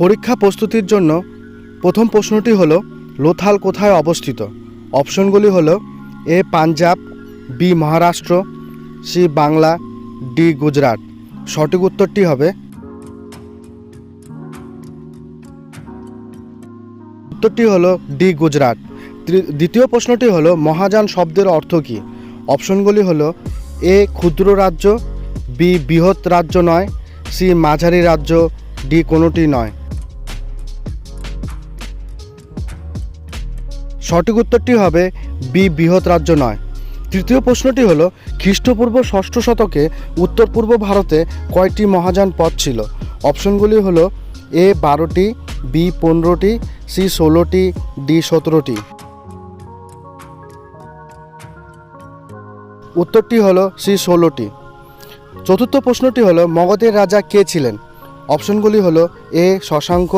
পরীক্ষা প্রস্তুতির জন্য প্রথম প্রশ্নটি হলো লোথাল কোথায় অবস্থিত? অপশনগুলি হলো A Punjab, B Maharashtra, C Bangla, D Gujarat. সঠিক উত্তরটি হবে ডি গুজরাট। দ্বিতীয় প্রশ্নটি হলো মহাযান শব্দের অর্থ কী? অপশনগুলি হলো এ ক্ষুদ্র রাজ্য, বি বৃহৎ রাজ্য নয়, সি মাঝারি রাজ্য, ডি কোনোটি নয়। সঠিক উত্তরটি হবে বি বৃহৎ রাজ্য নয়। তৃতীয় প্রশ্নটি হলো খ্রিস্টপূর্ব ষষ্ঠ শতকে উত্তর পূর্ব ভারতে কয়টি মহাযান পথ ছিল? অপশনগুলি হলো এ 12টি, বি 15টি, সি 16টি, ডি 17টি। উত্তরটি হলো সি 16টি। চতুর্থ প্রশ্নটি হলো মগধের রাজা কে ছিলেন? অপশনগুলি হলো A Shashanka,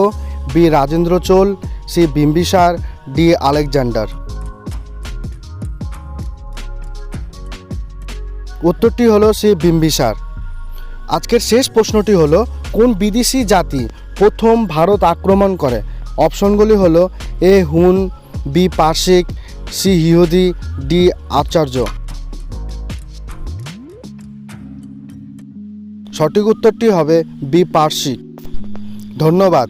B Rajendra Chola, C Bimbisara, D Alexander. উত্তরটি হলো সি বিম্বিসার। আজকের শেষ প্রশ্নটি হলো কোন বিদেশি জাতি প্রথম ভারত আক্রমণ করে? অপশনগুলি হলো এ হুন, বি পার্সিক, সি ইহুদি, ডি আচার্য। সঠিক উত্তরটি হবে বি পার্সিক। ধন্যবাদ।